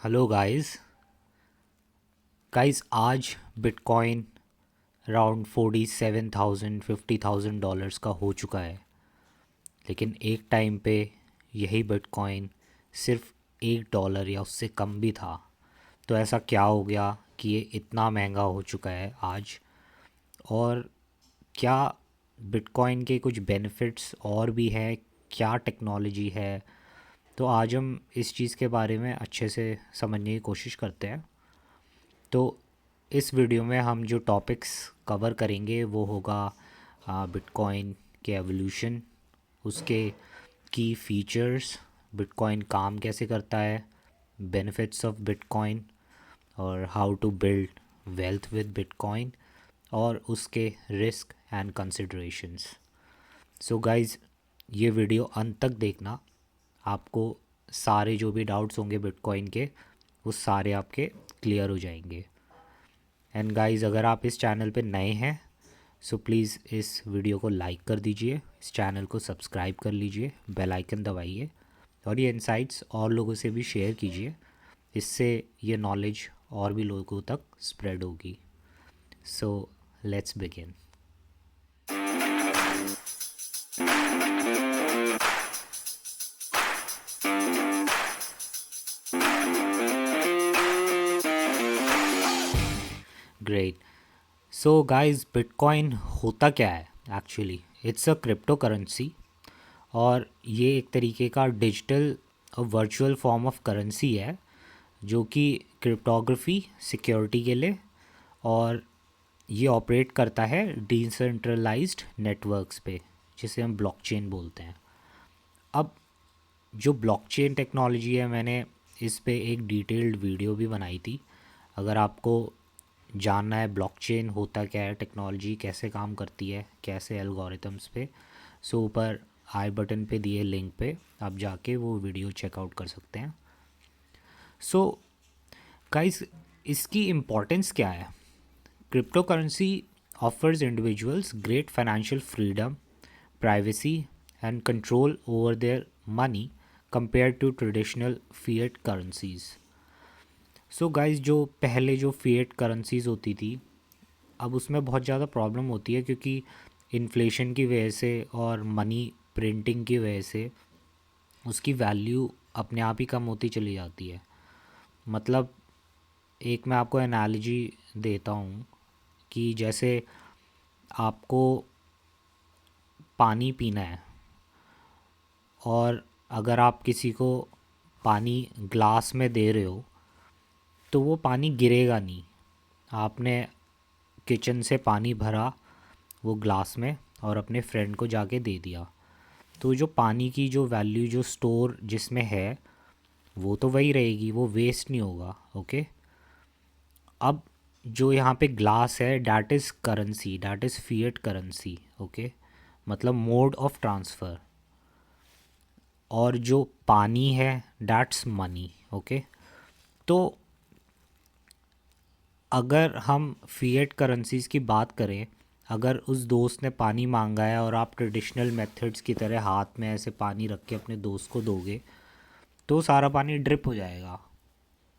Hello guys आज bitcoin around 47,000 $50,000 का हो चुका है। लेकिन एक टाइम पे यही बिटकॉइन सिर्फ $1 या उससे कम भी था। तो ऐसा क्या हो गया कि ये इतना महंगा हो चुका है आज? और क्या बिटकॉइन के कुछ बेनिफिट्स और भी है? क्या टेक्नोलॉजी है? तो आज हम इस चीज़ के बारे में अच्छे से समझने की कोशिश करते हैं। तो इस वीडियो में हम जो टॉपिक्स कवर करेंगे वो होगा बिटकॉइन के एवोल्यूशन, उसके की फीचर्स, बिटकॉइन काम कैसे करता है, बेनिफिट्स ऑफ बिटकॉइन और how to build wealth with bitcoin और उसके risk and considerations. So guys, ये वीडियो अंत तक देखना। आपको सारे जो भी डाउट्स होंगे बिटकॉइन के वो सारे आपके क्लियर हो जाएंगे। एंड गाइस, अगर आप इस चैनल पे नए हैं सो प्लीज़ इस वीडियो को लाइक कर दीजिए, इस चैनल को सब्सक्राइब कर लीजिए, बेल आइकन दबाइए और ये इनसाइट्स और लोगों से भी शेयर कीजिए। इससे ये नॉलेज और भी लोगों तक स्प्रेड होगी। So let's begin. Great. So guys, bitcoin होता क्या है actually? It's a crypto currency और ये एक तरीके का डिजिटल और वर्चुअल फॉर्म ऑफ करेंसी है जो कि क्रिप्टोग्राफी सिक्योरिटी के लिए, और ये ऑपरेट करता है डिसेंट्रलाइज्ड नेटवर्क्स पे, जिसे हम ब्लॉकचेन बोलते हैं। अब जो ब्लॉकचेन टेक्नोलॉजी है, मैंने इस पे एक डिटेल्ड वीडियो भी बनाई थी। अगर आपको जानना है ब्लॉकचेन होता क्या है, टेक्नोलॉजी कैसे काम करती है, कैसे एल्गोरिथम्स पे, सो ऊपर आई बटन पे दिए लिंक पे आप जाके वो वीडियो चेकआउट कर सकते हैं। सो गाइस, इसकी इम्पोर्टेंस क्या है? Crypto currency offers individuals great financial freedom, privacy, and control over their money compared to traditional fiat currencies. So guys, जो पहले जो fiat currencies होती थी, अब उसमें बहुत ज़्यादा प्रॉब्लम होती है क्योंकि इन्फ्लेशन की वजह से और मनी प्रिंटिंग की वजह से उसकी वैल्यू अपने आप ही कम होती चली जाती है। मतलब एक मैं आपको एनालॉजी देता हूँ कि जैसे आपको पानी पीना है और अगर आप किसी को पानी ग्लास में दे रहे हो तो वो पानी गिरेगा नहीं। आपने किचन से पानी भरा वो ग्लास में और अपने फ्रेंड को जाके दे दिया, तो जो पानी की जो वैल्यू जो स्टोर जिसमें है वो तो वही रहेगी, वो वेस्ट नहीं होगा। ओके। अब जो यहाँ पे ग्लास है, that is currency, that is fiat currency. Okay, मतलब मोड ऑफ ट्रांसफ़र। और जो पानी है डैट्स मनी। ओके। तो अगर हम फिएट करेंसीज की बात करें, अगर उस दोस्त ने पानी मांगा है और आप ट्रेडिशनल मेथड्स की तरह हाथ में ऐसे पानी रख के अपने दोस्त को दोगे तो सारा पानी ड्रिप हो जाएगा।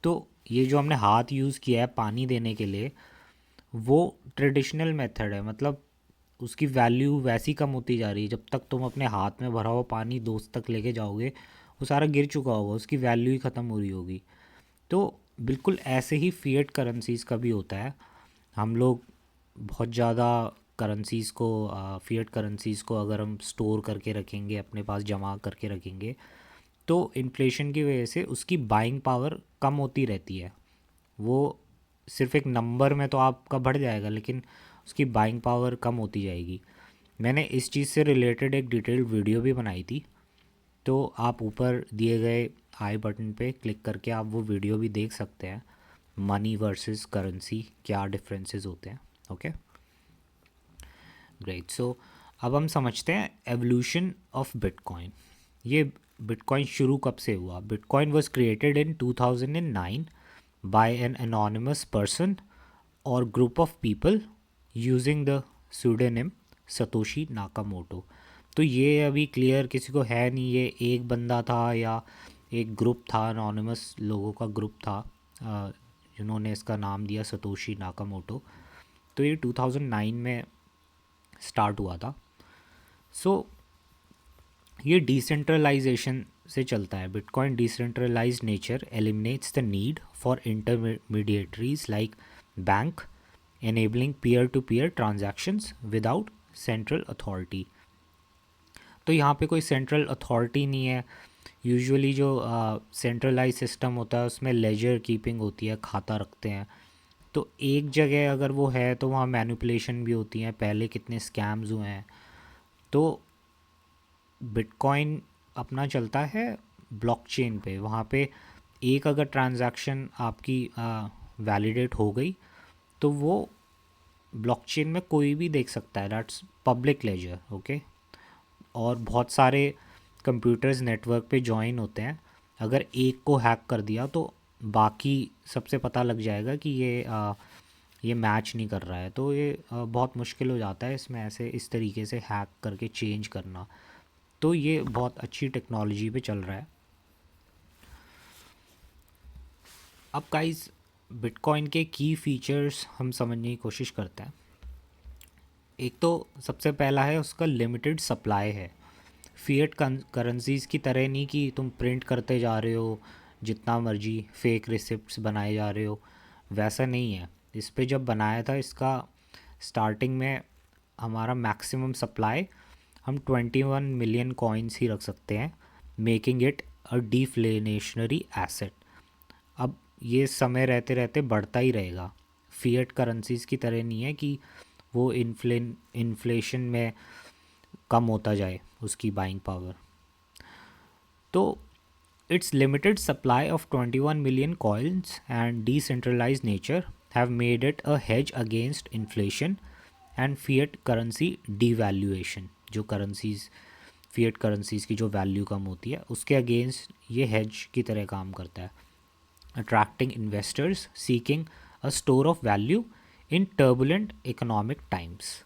तो ये जो हमने हाथ यूज़ किया है पानी देने के लिए, वो ट्रेडिशनल मेथड है। मतलब उसकी वैल्यू वैसी कम होती जा रही है। जब तक तुम अपने हाथ में भरा हुआ पानी दोस्त तक लेके जाओगे वो सारा गिर चुका होगा, उसकी वैल्यू ही ख़त्म हो रही होगी। तो बिल्कुल ऐसे ही फिएट करेंसीज़ का भी होता है। हम लोग बहुत ज़्यादा करेंसीज़ को, फिएट करेंसीज़ को अगर हम स्टोर करके रखेंगे, अपने पास जमा करके रखेंगे, तो इन्फ्लेशन की वजह से उसकी बाइंग पावर कम होती रहती है। वो सिर्फ एक नंबर में तो आपका बढ़ जाएगा लेकिन उसकी बाइंग पावर कम होती जाएगी। मैंने इस चीज़ से रिलेटेड एक डिटेल्ड वीडियो भी बनाई थी, तो आप ऊपर दिए गए आई बटन पे क्लिक करके आप वो वीडियो भी देख सकते हैं। मनी वर्सेस करेंसी, क्या डिफरेंसेस होते हैं। Okay, great. सो अब हम समझते हैं एवोल्यूशन ऑफ बिटकॉइन। ये बिटकॉइन शुरू कब से हुआ? Bitcoin was created in 2009 by an anonymous person और group of people using the pseudonym Satoshi Nakamoto. तो ये अभी क्लियर किसी को है नहीं, ये एक बंदा था या एक ग्रुप था, अनोनिमस लोगों का ग्रुप था, जिन्होंने इसका नाम दिया सतोशी नाकामोटो। तो ये 2009 में स्टार्ट हुआ था। सो ये डिसेंट्रलाइजेशन से चलता है। Bitcoin decentralise nature eliminates the need for intermediaries like bank, enabling peer-to-peer transactions without central authority। तो यहाँ पे कोई सेंट्रल अथॉरिटी नहीं है। यूजुअली जो सेंट्रलाइज सिस्टम होता है उसमें लेजर कीपिंग होती है, खाता रखते हैं। तो एक जगह अगर वो है तो वहाँ मैनिपुलेशन भी होती है। पहले कितने स्कैम्स हुए हैं। तो बिटकॉइन अपना चलता है ब्लॉकचेन पे। वहाँ पे एक अगर ट्रांजैक्शन आपकी वैलिडेट हो गई तो वो ब्लॉकचेन में कोई भी देख सकता है। That's public ledger, okay. और बहुत सारे कंप्यूटर्स नेटवर्क पे ज्वाइन होते हैं। अगर एक को हैक कर दिया तो बाकी सबसे पता लग जाएगा कि ये मैच नहीं कर रहा है। तो ये बहुत मुश्किल हो जाता है इसमें ऐसे इस तरीके से हैक करके चेंज करना। तो ये बहुत अच्छी टेक्नोलॉजी पे चल रहा है। अब गाइस बिटकॉइन के की फीचर्स हम समझने की कोशिश करते हैं। एक तो सबसे पहला है उसका लिमिटेड सप्लाई है। फिएट करेंसीज़ की तरह नहीं कि तुम प्रिंट करते जा रहे हो जितना मर्जी, फेक रिसिप्ट्स बनाए जा रहे हो, वैसा नहीं है। इस पे जब बनाया था इसका स्टार्टिंग में हमारा मैक्सिमम सप्लाई हम 21 मिलियन कॉइन्स ही रख सकते हैं, making it a deflationary asset. अब ये समय रहते रहते बढ़ता ही रहेगा। फिएट करेंसीज़ की तरह नहीं है कि वो इन्फ्लेशन में कम होता जाए उसकी बाइंग पावर। तो its limited supply of 21 million coins and decentralized nature have made it a hedge against inflation and fiat currency devaluation। जो करेंसीज फिएट करेंसीज की जो वैल्यू कम होती है उसके अगेंस्ट ये हेज की तरह काम करता है, attracting investors seeking a store of value in turbulent economic times.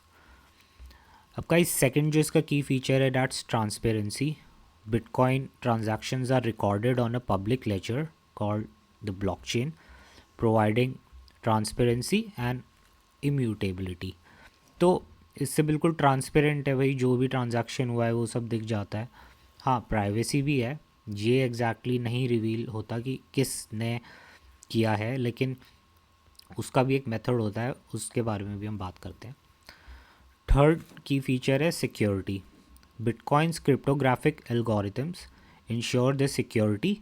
अब का इस सेकंड जो इसका की फीचर है that's transparency. Bitcoin transactions are recorded on a public ledger called the blockchain, providing transparency and immutability। तो इससे बिल्कुल ट्रांसपेरेंट है भाई, जो भी ट्रांजैक्शन हुआ है वो सब दिख जाता है। हाँ, प्राइवेसी भी है, ये एग्जैक्टली नहीं रिवील होता कि किसने किया है, लेकिन उसका भी एक मेथड होता है, उसके बारे में भी हम बात करते हैं। थर्ड की फीचर है security. Bitcoin's cryptographic algorithms ensure the security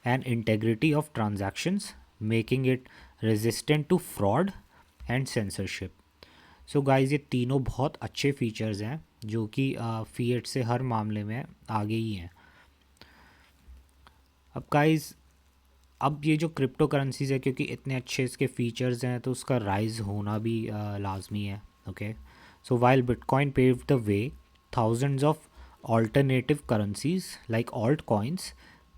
and integrity of transactions, making it resistant to fraud and censorship। So guys, ये तीनों बहुत अच्छे फीचर्स हैं जो कि फिएट से हर मामले में आगे ही हैं। अब गाइस, अब ये जो क्रिप्टो करेंसीज है, क्योंकि इतने अच्छे इसके फीचर्स हैं तो उसका राइज होना भी लाजमी है, okay. So while bitcoin paved the way, thousands of alternative currencies like altcoins,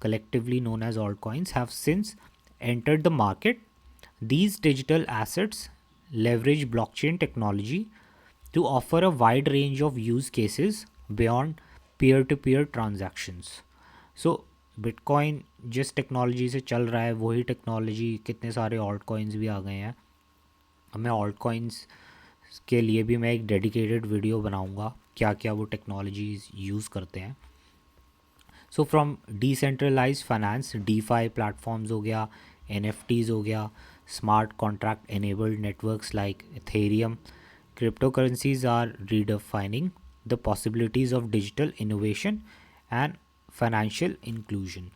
collectively known as altcoins, have since entered the market. These digital assets leverage blockchain technology to offer a wide range of use cases beyond peer-to-peer transactions। So bitcoin जिस technology से चल रहा है वही technology कितने सारे alt coins भी आ गए हैं। अब मैं ऑल्ट कॉइन्स के लिए भी मैं एक डेडिकेटेड वीडियो बनाऊंगा, क्या क्या वो टेक्नोलॉजीज यूज़ करते हैं। So from decentralize finance, DeFi platforms हो गया, एनएफटीज हो गया, smart contract enabled networks like Ethereum, crypto currencies are redefining the possibilities of digital innovation and financial inclusion.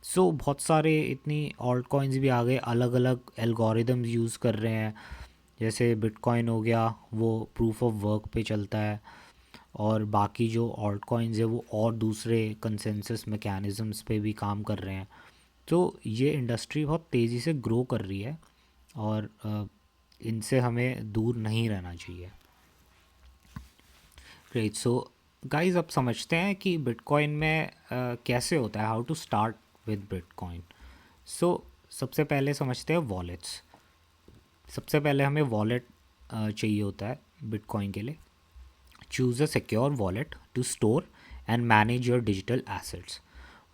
So बहुत सारे इतनी ऑल्ट कॉइन्स भी आ गए, अलग अलग एल्गोरिदम्स यूज़ कर रहे हैं। जैसे बिटकॉइन हो गया वो प्रूफ ऑफ वर्क पे चलता है, और बाकी जो ऑल्ट कॉइन्स है वो और दूसरे कंसेंसस मैकेनिज़म्स पे भी काम कर रहे हैं। तो ये इंडस्ट्री बहुत तेज़ी से ग्रो कर रही है और इनसे हमें दूर नहीं रहना चाहिए। ग्रेट। सो गाइस, अब समझते हैं कि बिटकॉइन में कैसे होता है, how to start with bitcoin. So सबसे पहले समझते हैं वॉलेट्स। सबसे पहले हमें वॉलेट चाहिए होता है बिटकॉइन के लिए। Choose a secure wallet to store and manage your digital assets.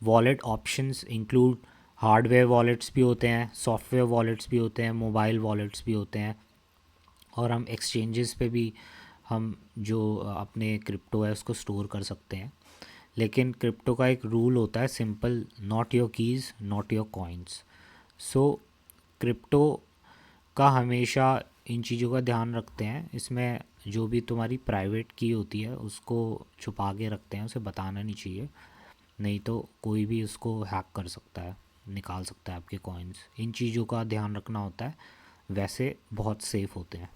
Wallet options include hardware wallets भी होते हैं, सॉफ्टवेयर वॉलेट्स भी होते हैं, मोबाइल वॉलेट्स भी होते हैं, और हम एक्सचेंजेस पे भी हम जो अपने क्रिप्टो है उसको स्टोर कर सकते हैं। लेकिन क्रिप्टो का एक रूल होता है simple, not your keys not your coins. So crypto का हमेशा इन चीज़ों का ध्यान रखते हैं, इसमें जो भी तुम्हारी प्राइवेट की होती है उसको छुपा के रखते हैं, उसे बताना नहीं चाहिए, नहीं तो कोई भी उसको हैक कर सकता है, निकाल सकता है आपके कॉइन्स। इन चीज़ों का ध्यान रखना होता है, वैसे बहुत सेफ होते हैं।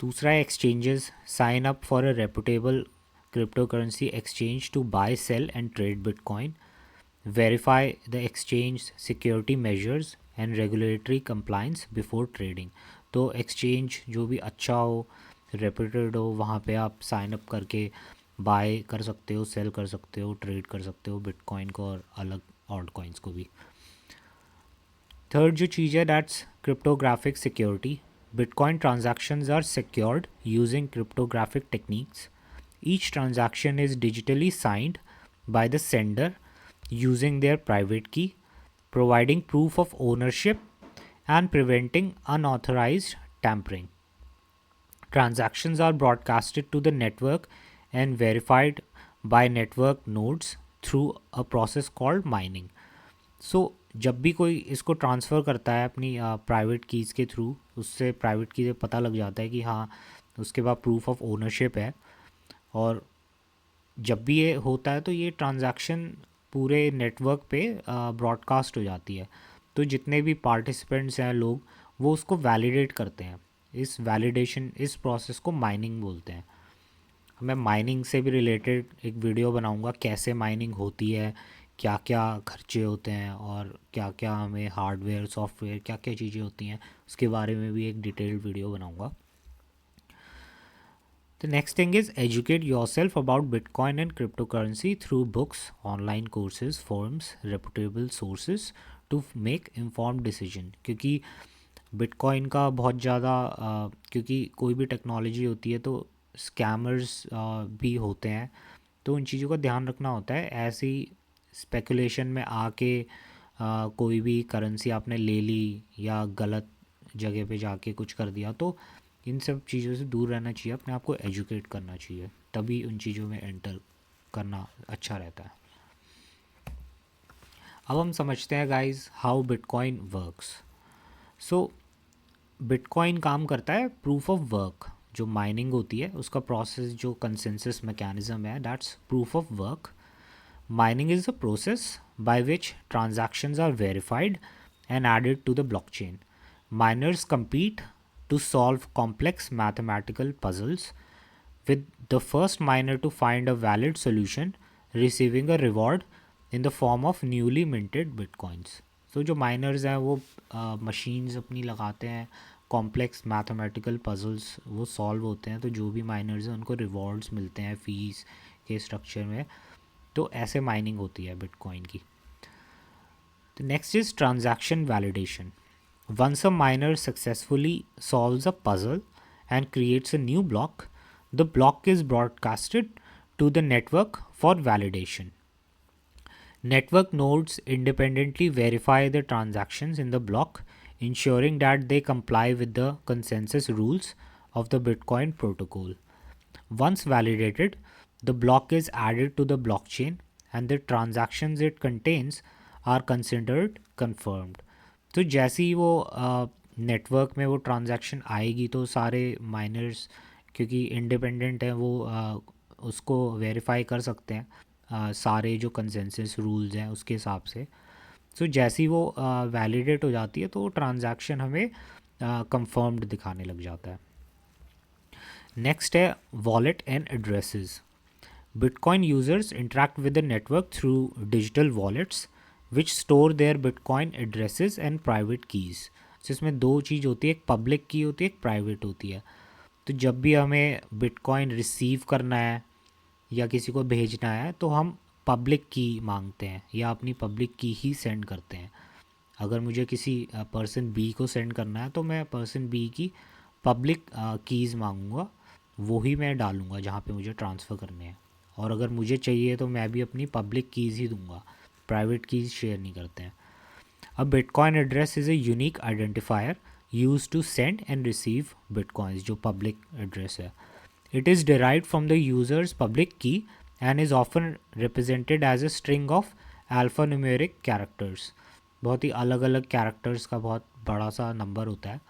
दूसरा है exchanges. Sign up for a reputable crypto currency exchange to buy sell and trade bitcoin. Verify the exchange security measures and regulatory compliance before trading. तो एक्सचेंज जो भी अच्छा हो, रेपुटेड हो, वहाँ पे आप साइन अप करके बाय कर सकते हो, सेल कर सकते हो, ट्रेड कर सकते हो बिटकॉइन को और अलग ऑल्ट कॉइन्स को भी। थर्ड जो चीज़ है that's cryptographic security. Bitcoin transactions are secured using cryptographic techniques. Each transaction is digitally signed by the sender using their private key, providing proof of ownership and preventing unauthorized tampering. Transactions are broadcasted to the network and verified by network nodes through a process called mining. सो जब भी कोई इसको transfer करता है अपनी private keys के through, उससे private की पता लग जाता है कि हाँ उसके बाद प्रूफ ऑफ ओनरशिप है, और जब भी ये होता है तो ये ट्रांजैक्शन पूरे नेटवर्क पे ब्रॉडकास्ट हो जाती है। तो जितने भी पार्टिसिपेंट्स हैं लोग, वो उसको वैलिडेट करते हैं। इस वैलिडेशन, इस प्रोसेस को माइनिंग बोलते हैं। मैं माइनिंग से भी रिलेटेड एक वीडियो बनाऊंगा, कैसे माइनिंग होती है, क्या क्या खर्चे होते हैं, और क्या क्या हमें हार्डवेयर सॉफ्टवेयर क्या क्या चीज़ें होती हैं, उसके बारे में भी एक डिटेल्ड वीडियो बनाऊंगा। The next thing is educate yourself about Bitcoin and cryptocurrency through books, online courses, forums, reputable sources to make informed decision। क्योंकि बिटकॉइन का बहुत ज़्यादा क्योंकि कोई भी टेक्नोलॉजी होती है तो स्कैमर्स भी होते हैं, तो उन चीज़ों का ध्यान रखना होता है। ऐसी स्पेकुलेशन में आके कोई भी करेंसी आपने ले ली या गलत जगह पे जाके कुछ कर दिया, तो इन सब चीज़ों से दूर रहना चाहिए, अपने आप को एजुकेट करना चाहिए, तभी उन चीज़ों में एंटर करना अच्छा रहता है। अब हम समझते हैं guys how bitcoin works. So bitcoin काम करता है प्रूफ ऑफ वर्क। जो माइनिंग होती है उसका प्रोसेस, जो कंसेंसस मैकेनिज्म है, that's proof of work. Mining is the process by which transactions are verified and added to the blockchain. Miners compete to solve complex mathematical puzzles, with the first miner to find a valid solution receiving a reward in the form of newly minted bitcoins. So जो miners हैं वो machines अपनी लगाते हैं, complex mathematical puzzles वो solve होते हैं, तो जो भी miners हैं उनको rewards मिलते हैं fees के structure में। तो ऐसे माइनिंग होती है बिटकॉइन की। The next is transaction validation. Once a miner successfully solves a puzzle and creates a new block, the block is broadcasted to the network for validation. Network nodes independently verify the transactions in the block, ensuring that they comply with the consensus rules of the Bitcoin protocol. Once validated, the block is added to the blockchain and the transactions it contains are considered confirmed. तो जैसे ही वो network में वो transaction आएगी तो सारे miners, क्योंकि independent हैं, वो उसको वेरीफाई कर सकते हैं सारे जो कंसेंसस रूल्स हैं उसके हिसाब से। सो जैसे ही वो वैलिडेट हो जाती है तो वो ट्रांजैक्शन हमें कंफर्म्ड दिखाने लग जाता है। नेक्स्ट है wallet and addresses. Bitcoin users interact with the network through digital wallets which store their bitcoin addresses and private keys. जिसमें दो चीज़ होती है, एक पब्लिक की होती है, एक प्राइवेट होती है। तो जब भी हमें बिटकॉइन रिसीव करना है या किसी को भेजना है तो हम पब्लिक की मांगते हैं या अपनी पब्लिक की ही सेंड करते हैं। अगर मुझे किसी पर्सन बी को सेंड करना है तो मैं पर्सन बी की पब्लिक कीज़ मांगूंगा, वो ही मैं डालूंगा जहाँ पे मुझे ट्रांसफ़र करने हैं। और अगर मुझे चाहिए तो मैं भी अपनी पब्लिक कीज़ ही दूंगा, प्राइवेट कीज़ शेयर नहीं करते हैं। A Bitcoin address is a unique identifier used to send and receive bitcoins, जो public address है. It is derived from the user's public key and is often represented as a string of alphanumeric characters. बहुत ही अलग अलग characters का बहुत बड़ा सा number होता है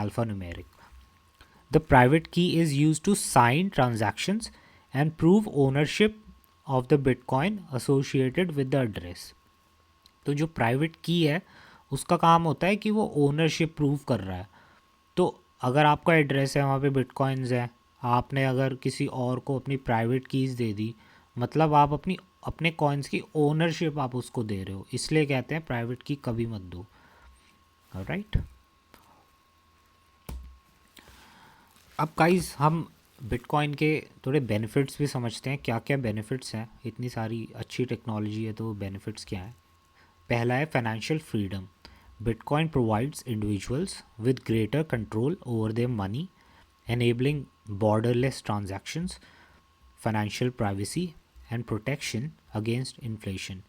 alphanumeric. The private key is used to sign transactions and prove ownership of the bitcoin associated with the address. तो जो प्राइवेट की है उसका काम होता है कि वो ओनरशिप प्रूव कर रहा है। तो अगर आपका एड्रेस है, वहाँ पे बिटकॉइंस हैं, आपने अगर किसी और को अपनी प्राइवेट कीज़ दे दी, मतलब आप अपने कॉइन्स की ओनरशिप आप उसको दे रहे हो, इसलिए कहते हैं प्राइवेट की कभी मत दो। राइट, अब गाइस हम बिटकॉइन के थोड़े बेनिफिट्स भी समझते हैं, क्या क्या बेनिफिट्स हैं। इतनी सारी अच्छी टेक्नोलॉजी है तो बेनिफिट्स क्या हैं। पहला है financial freedom. Bitcoin provides individuals with greater control over their money, enabling borderless transactions, financial privacy and protection against inflation.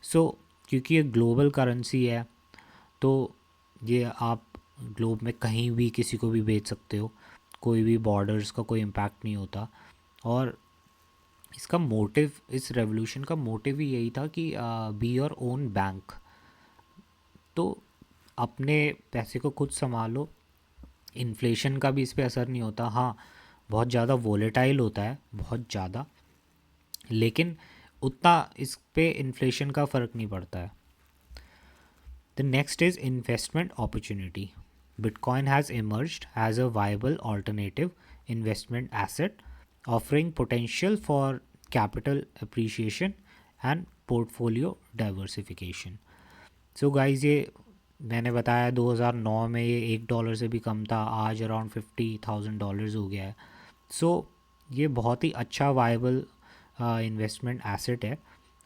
So क्योंकि ये ग्लोबल करेंसी है तो ये आप ग्लोब में कहीं भी किसी को भी बेच सकते हो, कोई भी बॉर्डर्स का कोई इम्पैक्ट नहीं होता। और इसका मोटिव, इस रेवोल्यूशन का मोटिव ही यही था कि बी योर ओन बैंक, तो अपने पैसे को खुद संभालो, इन्फ्लेशन का भी इस पे असर नहीं होता। हाँ, बहुत ज़्यादा वोलेटाइल होता है, बहुत ज़्यादा, लेकिन उतना इस पे इन्फ्लेशन का फ़र्क नहीं पड़ता है। The next is investment opportunity. Bitcoin has emerged as a viable alternative investment asset, offering potential for capital appreciation and portfolio diversification. So guys, ये मैंने बताया 2009 में ये $1 से भी कम था, आज अराउंड $50,000 हो गया है। सो ये बहुत ही अच्छा वायबल इन्वेस्टमेंट एसेट है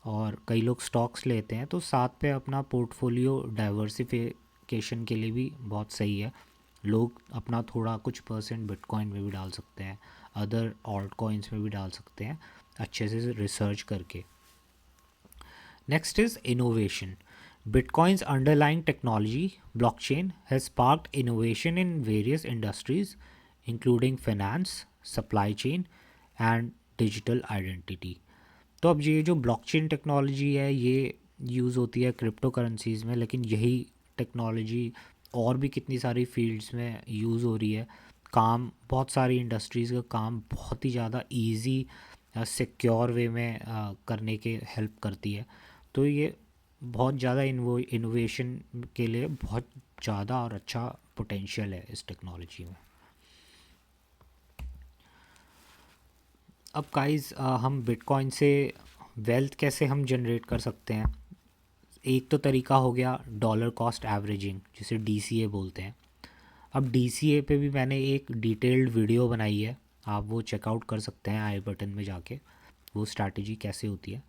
और कई लोग स्टॉक्स लेते हैं, तो साथ पे अपना पोर्टफोलियो डाइवर्सिफिकेशन के लिए भी बहुत सही है। लोग अपना थोड़ा कुछ परसेंट बिटकॉइन में भी डाल सकते हैं, अदर ऑल्ट कॉइन्स में भी डाल सकते हैं, अच्छे से रिसर्च करके। Next is innovation. Bitcoin's underlying technology, blockchain, has sparked innovation in various industries, including finance, supply chain, and digital identity. तो अब ये जो ब्लॉकचेन टेक्नोलॉजी है ये यूज़ होती है क्रिप्टो करेंसीज़ में, लेकिन यही टेक्नोलॉजी और भी कितनी सारी फील्ड्स में यूज़ हो रही है। काम, बहुत सारी इंडस्ट्रीज़ का काम बहुत ही ज़्यादा इजी, सिक्योर वे में करने के हेल्प करती है। तो ये बहुत ज़्यादा इनोवेशन के लिए बहुत ज़्यादा और अच्छा पोटेंशियल है इस टेक्नोलॉजी में। अब गाइस, हम बिटकॉइन से वेल्थ कैसे हम जनरेट कर सकते हैं। एक तो तरीका हो गया डॉलर कॉस्ट एवरेजिंग, जिसे DCA बोलते हैं। अब DCA पे भी मैंने एक डिटेल्ड वीडियो बनाई है, आप वो चेकआउट कर सकते हैं आई बटन में जाके, वो स्ट्रैटेजी कैसे होती है।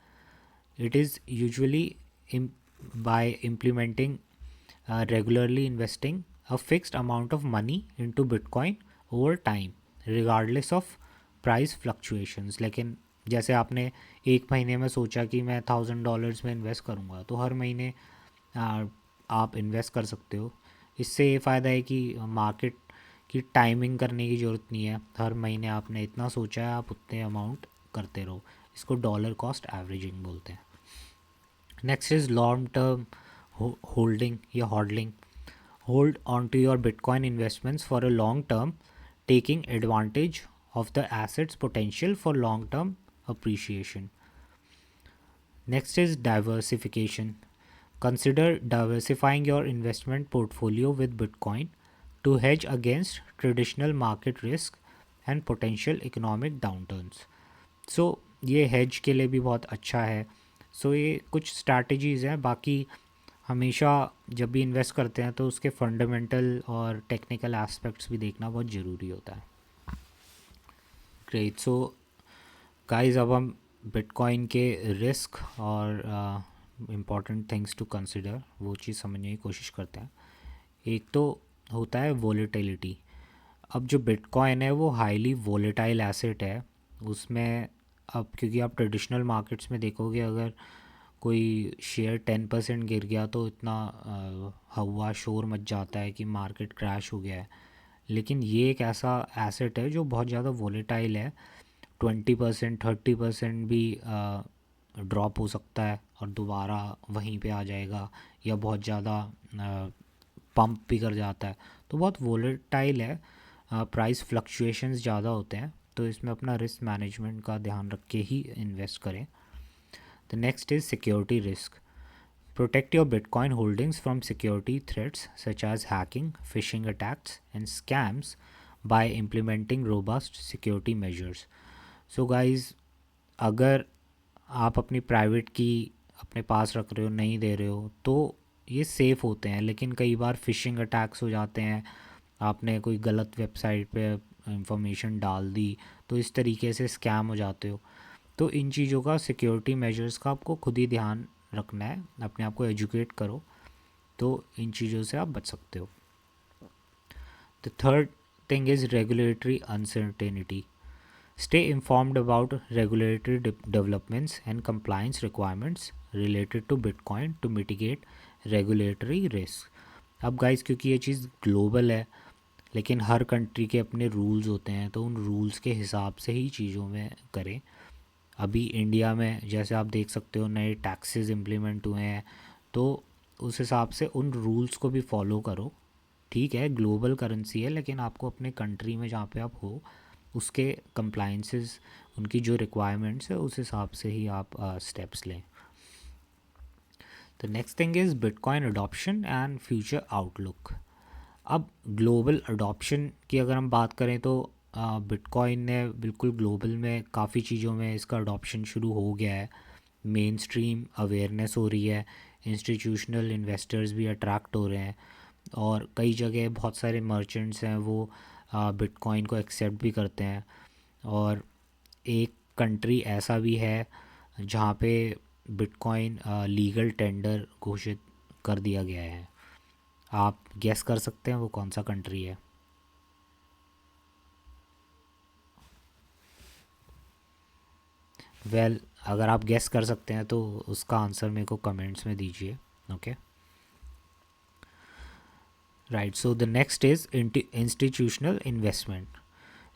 It is usually by implementing regularly investing a fixed amount of money into Bitcoin over time regardless of price fluctuations. लेकिन जैसे आपने एक महीने में सोचा कि मैं $1000 में इन्वेस्ट करूँगा, तो हर महीने आप इन्वेस्ट कर सकते हो। इससे ये फ़ायदा है कि मार्केट की टाइमिंग करने की ज़रूरत नहीं है, हर महीने आपने इतना सोचा है, आप उतने अमाउंट करते रहो। इसको डॉलर कॉस्ट एवरेजिंग बोलते हैं। Next is long term holding या हॉडलिंग। Hold onto your Bitcoin investments for a long term, taking advantage of the asset's potential for long term appreciation. Next is diversification. Consider diversifying your investment portfolio with Bitcoin to hedge against traditional market risk and potential economic downturns. So ये hedge के लिए भी बहुत अच्छा है। So ये कुछ strategies हैं। बाकी हमेशा जब भी इन्वेस्ट करते हैं तो उसके फंडामेंटल और टेक्निकल एस्पेक्ट्स भी देखना बहुत ज़रूरी होता है। ग्रेट, सो गाइस, अब हम बिटकॉइन के रिस्क और इम्पॉर्टेंट थिंग्स टू कंसिडर वो चीज़ समझने की कोशिश करते हैं। एक तो होता है वोलेटिलिटी। अब जो बिटकॉइन है वो हाईली वोलेटाइल एसेट है, उसमें अब क्योंकि आप ट्रेडिशनल मार्केट्स में देखोगे, अगर कोई शेयर 10% गिर गया तो इतना हवा शोर मच जाता है कि मार्केट क्रैश हो गया है। लेकिन ये एक ऐसा एसेट है जो बहुत ज़्यादा वोलेटाइल है, 20% 30% भी ड्रॉप हो सकता है और दोबारा वहीं पे आ जाएगा, या बहुत ज़्यादा पंप भी कर जाता है। तो बहुत वोलेटाइल है, प्राइस फ्लक्चुएशंस ज़्यादा होते हैं, तो इसमें अपना रिस्क मैनेजमेंट का ध्यान रख के ही इन्वेस्ट करें। The next is security risk. Protect your Bitcoin holdings from security threats such as hacking, phishing attacks, and scams by implementing robust security measures. So guys, अगर आप अपनी प्राइवेट की अपने पास रख रहे हो, नहीं दे रहे हो, तो ये सेफ़ होते हैं। लेकिन कई बार फ़िशिंग अटैक्स हो जाते हैं, आपने कोई गलत वेबसाइट पे इंफॉर्मेशन डाल दी तो इस तरीके से स्कैम हो जाते हो। तो इन चीज़ों का, सिक्योरिटी मेजर्स का आपको खुद ही ध्यान रखना है, अपने आप को एजुकेट करो, तो इन चीज़ों से आप बच सकते हो। The third thing is regulatory uncertainty. Stay informed about regulatory developments and compliance requirements related to Bitcoin to mitigate regulatory risk. अब गाइस, क्योंकि ये चीज़ ग्लोबल है, लेकिन हर कंट्री के अपने रूल्स होते हैं, तो उन रूल्स के हिसाब से ही चीज़ों में करें। अभी इंडिया में जैसे आप देख सकते हो नए टैक्सेस इम्प्लीमेंट हुए हैं, तो उस हिसाब से उन रूल्स को भी फॉलो करो। ठीक है, ग्लोबल करेंसी है, लेकिन आपको अपने कंट्री में जहाँ पे आप हो उसके कंप्लाइंसेस, उनकी जो रिक्वायरमेंट्स है उस हिसाब से ही आप स्टेप्स लें। The next thing is bitcoin adoption and future outlook. अब ग्लोबल अडॉप्शन की अगर हम बात करें तो बिटकॉइन ने बिल्कुल ग्लोबल में काफ़ी चीज़ों में इसका अडॉप्शन शुरू हो गया है, मेन स्ट्रीम अवेयरनेस हो रही है, इंस्टीट्यूशनल इन्वेस्टर्स भी अट्रैक्ट हो रहे हैं, और कई जगह बहुत सारे मर्चेंट्स हैं वो बिटकॉइन को एक्सेप्ट भी करते हैं। और एक कंट्री ऐसा भी है जहाँ पे बिटकॉइन लीगल टेंडर घोषित कर दिया गया है। आप गेस कर सकते हैं वो कौन सा कंट्री है? वेल, अगर आप गेस कर सकते हैं तो उसका आंसर मेरे को कमेंट्स में दीजिए। Okay, right. So the next is institutional investment.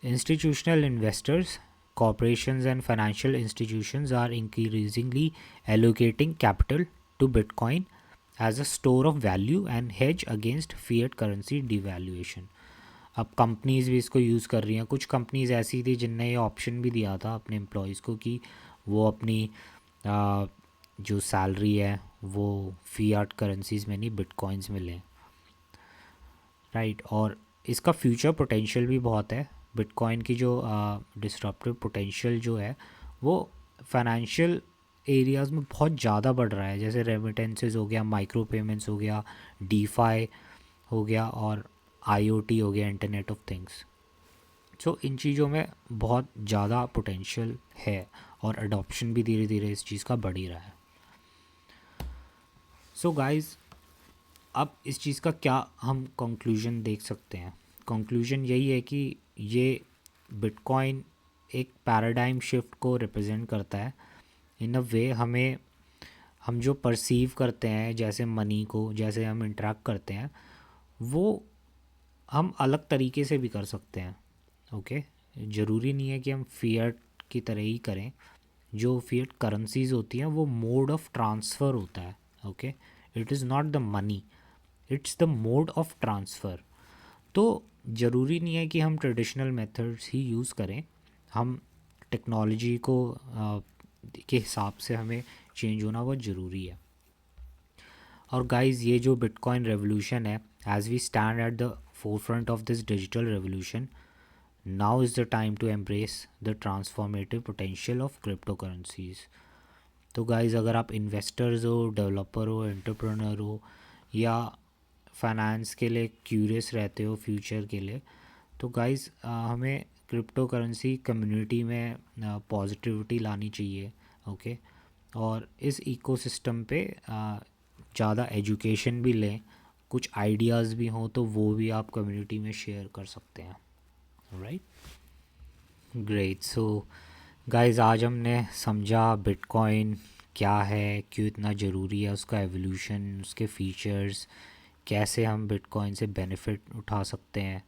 Institutional investors, corporations, and financial institutions are increasingly allocating capital to Bitcoin as a store of value and hedge against fiat currency devaluation. अब companies भी इसको use कर रही हैं। कुछ companies ऐसी थी जिनने ये ऑप्शन भी दिया था अपने एम्प्लॉयज़ को कि वो अपनी जो सैलरी है वो फियाट करेंसीज़ में नहीं, बिटकॉइंस में लें, राइट. और इसका फ्यूचर पोटेंशियल भी बहुत है। बिटकॉइन की जो डिस्ट्रप्टिव पोटेंशियल जो है वो फाइनेंशियल एरियाज़ में बहुत ज़्यादा बढ़ रहा है, जैसे रेमिटेंसेस हो गया, माइक्रो पेमेंट्स हो गया, डीफाई हो गया, और आईओटी हो गया, इंटरनेट ऑफ थिंग्स. सो इन चीज़ों में बहुत ज़्यादा पोटेंशियल है, और अडॉप्शन भी धीरे धीरे इस चीज़ का बढ़ ही रहा है. सो गाइज़, अब इस चीज़ का क्या हम कंक्लूजन देख सकते हैं? कंक्लूजन यही है कि ये बिटकॉइन एक पैराडाइम शिफ्ट को रिप्रेजेंट करता है. इन अ वे हम जो परसीव करते हैं, जैसे मनी को, जैसे हम इंटरेक्ट करते हैं, वो हम अलग तरीके से भी कर सकते हैं. ओके, ज़रूरी नहीं है कि हम फिएट की तरह ही करें. जो फिएट करेंसीज होती हैं वो मोड ऑफ ट्रांसफ़र होता है. Okay, it is not the money, it's the mode of transfer. तो ज़रूरी नहीं है कि हम ट्रेडिशनल मेथड्स ही यूज़ करें, हम टेक्नोलॉजी को के हिसाब से हमें चेंज होना बहुत ज़रूरी है. और गाइस, ये जो बिटकॉइन रेवोल्यूशन है, as we stand at the forefront of this digital revolution, now is the time to embrace the transformative potential of crypto currencies. तो गाइस, अगर आप इन्वेस्टर्स हो, डेवलपर हो, एंटरप्रेन्योर हो, या फाइनेंस के लिए क्यूरियस रहते हो फ्यूचर के लिए, तो गाइस हमें क्रिप्टो करेंसी कम्युनिटी में पॉजिटिविटी लानी चाहिए. ओके, और इस इकोसिस्टम पे ज़्यादा एजुकेशन भी लें, कुछ आइडियाज़ भी हों तो वो भी आप कम्युनिटी में शेयर कर सकते हैं. Right, great. सो गाइस आज हमने समझा बिटकॉइन क्या है, क्यों इतना ज़रूरी है, उसका एवोल्यूशन, उसके फीचर्स, कैसे हम बिटकॉइन से बेनिफिट उठा सकते हैं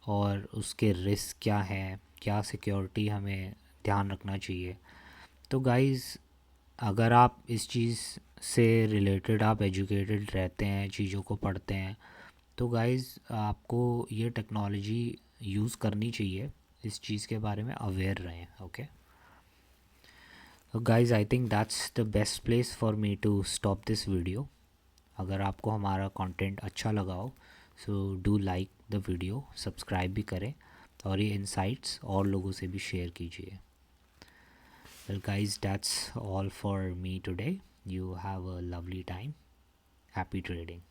और उसके रिस्क क्या हैं, क्या सिक्योरिटी हमें ध्यान रखना चाहिए। तो गाइस अगर आप इस चीज़ से रिलेटेड आप एजुकेटेड रहते हैं, चीज़ों को पढ़ते हैं, तो गाइस आपको ये टेक्नोलॉजी यूज़ करनी चाहिए, इस चीज़ के बारे में अवेयर रहें। ओके, तो guys I think that's the best place for me to stop this video. अगर आपको हमारा कंटेंट अच्छा लगा हो so do like the video, subscribe भी करें और ये इनसाइट्स और लोगों से भी शेयर कीजिए। Well guys that's all for me today. You have a lovely time. Happy trading.